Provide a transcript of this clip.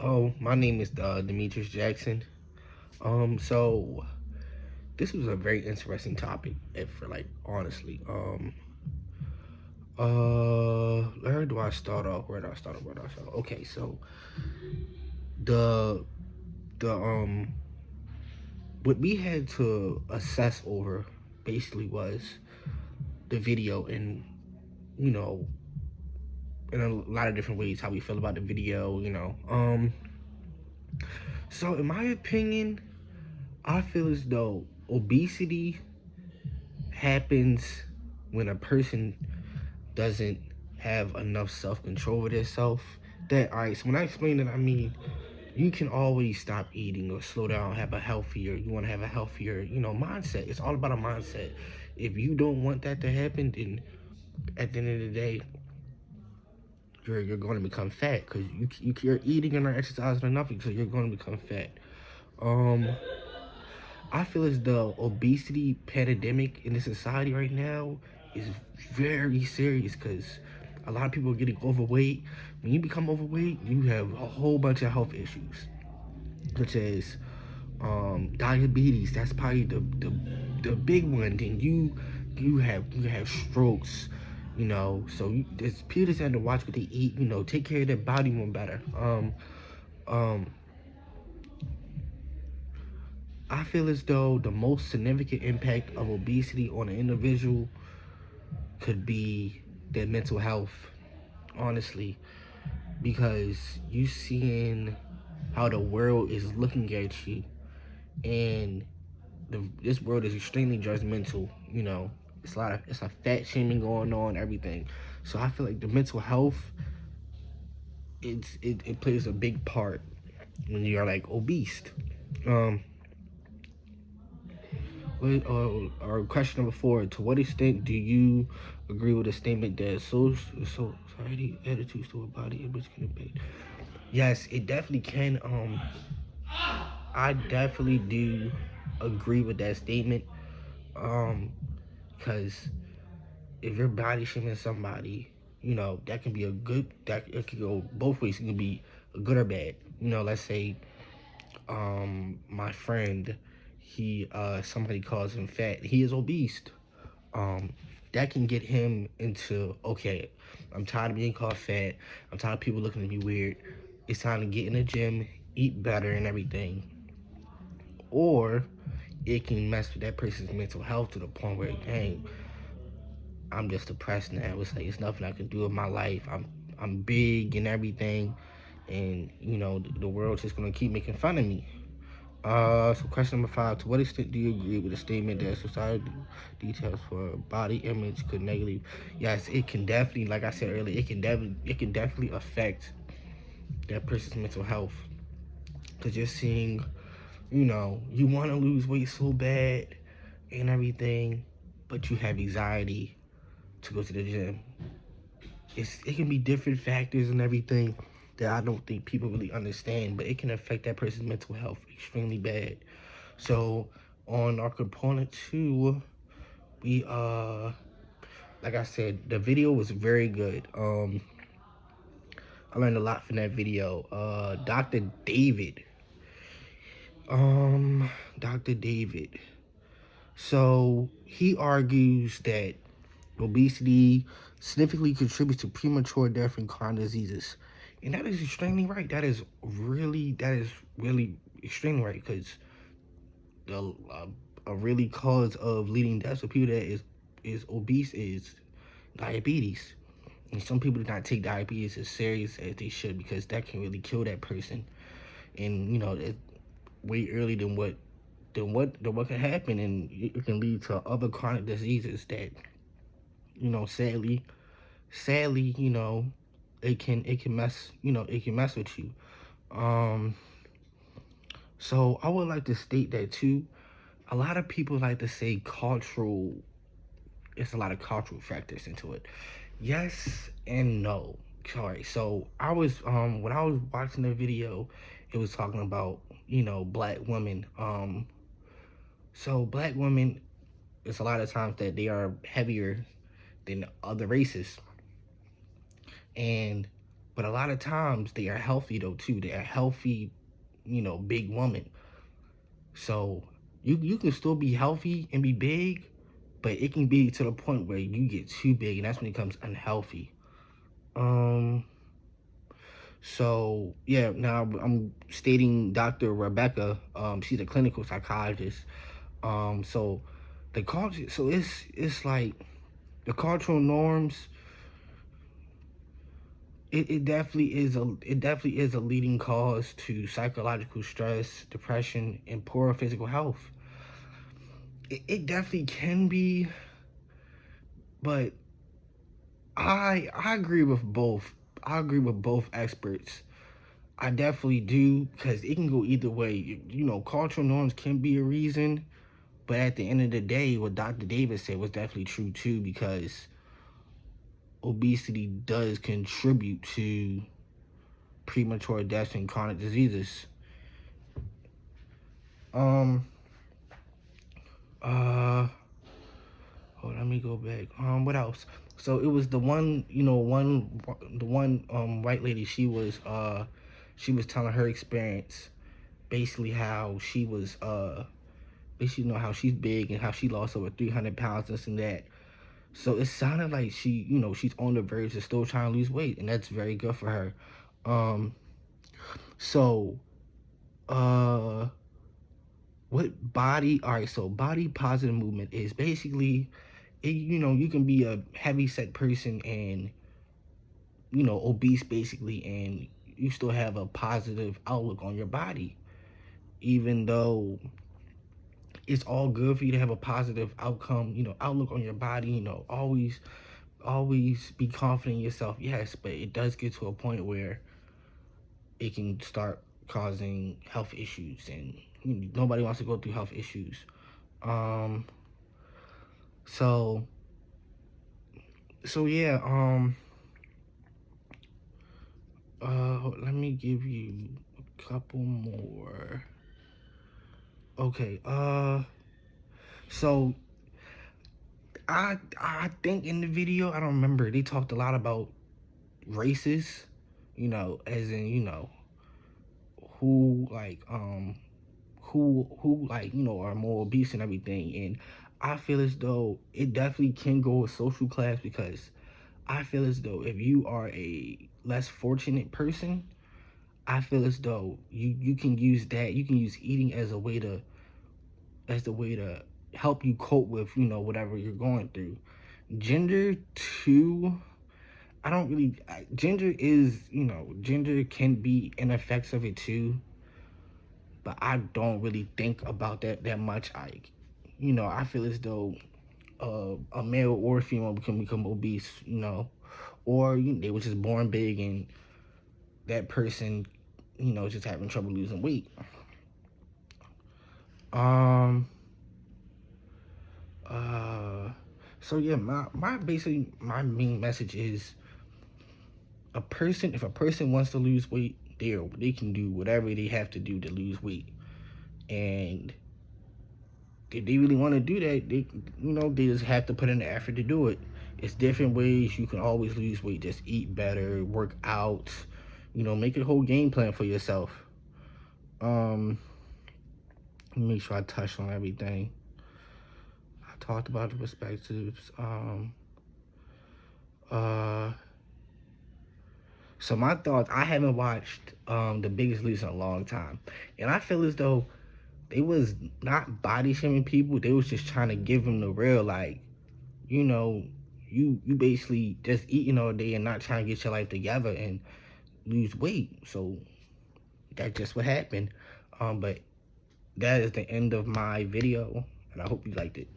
Hello, my name is Demetrius Jackson. So this was a very interesting topic, if for like honestly. Where do I start off? Where do I start off? Where do I start off? Okay, so the the what we had to assess over basically was the video, and you know, in a lot of different ways how we feel about the video. So in my opinion, I feel as though obesity happens when a person doesn't have enough self-control over themselves. Alright, so when I explain that, I mean you can always stop eating or slow down, you want to have a healthier, mindset. It's all about a mindset. If you don't want that to happen, then at the end of the day, you're going to become fat because you're eating and not exercising enough, so you're going to become fat. I feel as though obesity pandemic in the society right now is very serious because a lot of people are getting overweight. When you become overweight, you have a whole bunch of health issues, such as diabetes. That's probably the big one. Then you have strokes. There's people that have to watch what they eat. Take care of their body more better. Um, I feel as though the most significant impact of obesity on an individual could be their mental health, honestly, because you seeing how the world is looking at you, and this world is extremely judgmental. It's a fat shaming going on, everything. So I feel like the mental health, it plays a big part when you're like obese. Um, or question number 4: to what extent do you agree with the statement that society attitudes to a body image can impact? Yes, it definitely can. I definitely do agree with that statement. Because if you're body shaming somebody, that can be that it could go both ways. It could be good or bad. Let's say my friend, somebody calls him fat, he is obese. um that can get him into, okay, I'm tired of being called fat, I'm tired of people looking at me weird, it's time to get in the gym, eat better and everything. Or it can mess with that person's mental health to the point where, dang, I'm just depressed now. It's like it's nothing I can do in my life. I'm big and everything, and the world's just gonna keep making fun of me. So question number 5: to what extent do you agree with the statement that society details for body image could negatively? Yes, it can definitely, like I said earlier, it can definitely affect that person's mental health. Cause you're seeing, you want to lose weight so bad and everything, but you have anxiety to go to the gym. It can be different factors and everything that I don't think people really understand, but it can affect that person's mental health extremely bad. So on our component 2, we like I said, the video was very good. I learned a lot from that video. Dr. David. Dr. David. So he argues that obesity significantly contributes to premature death and chronic diseases. And that is extremely right. That is really extremely right, because the a really cause of leading deaths for people that is obese is diabetes. And some people do not take diabetes as serious as they should, because that can really kill that person. And it way earlier than what can happen, and it can lead to other chronic diseases that, sadly, it can mess with you. Um, so I would like to state that too. A lot of people like to say cultural. It's a lot of cultural factors into it. Yes and no. Sorry. So I was when I was watching the video, it was talking about black women. So black women, it's a lot of times that they are heavier than other races, and But a lot of times they are healthy though too. They are healthy, big woman. So you can still be healthy and be big, but it can be to the point where you get too big, and that's when it becomes unhealthy. So yeah, now I'm stating Dr. Rebecca. She's a clinical psychologist. So the culture, so it's like the cultural norms. It definitely is a leading cause to psychological stress, depression, and poor physical health. It definitely can be, but I agree with both. I agree with both experts. I definitely do, because it can go either way. Cultural norms can be a reason, but at the end of the day, what Dr. Davis said was definitely true too, because obesity does contribute to premature deaths and chronic diseases. Um, uh, hold on, let me go back. What else? So it was the one, white lady. She was telling her experience, basically how she was, basically, how she's big and how she lost over 300 pounds, this and that. So it sounded like she's on the verge of still trying to lose weight, and that's very good for her. Um, so, uh, all right, so body positive movement is basically, you can be a heavy set person and, obese basically, and you still have a positive outlook on your body, even though it's all good for you to have a positive outlook on your body, always be confident in yourself, yes, but it does get to a point where it can start causing health issues, and nobody wants to go through health issues. Um, so yeah. Let me give you a couple more. Okay. So I think in the video, I don't remember, they talked a lot about races, as in, who like who like are more obese and everything. And I feel as though it definitely can go with social class, because I feel as though if you are a less fortunate person, I feel as though you can use eating as a way to help you cope with whatever you're going through. Gender too, I don't really, gender can be an effects of it too, but I don't really think about that much. I feel as though a male or a female can become obese, or they were just born big, and that person, just having trouble losing weight. Um. So yeah, my basically my main message is, if a person wants to lose weight, they can do whatever they have to do to lose weight, and if they really want to do that, they just have to put in the effort to do it. It's different ways you can always lose weight. Just eat better, work out, make a whole game plan for yourself. Make sure I touch on everything. I talked about the perspectives. So my thoughts, I haven't watched The Biggest Loser in a long time, and I feel as though they was not body shaming people. They was just trying to give them the real, like, you basically just eating all day and not trying to get your life together and lose weight. So that's just what happened. But that is the end of my video, and I hope you liked it.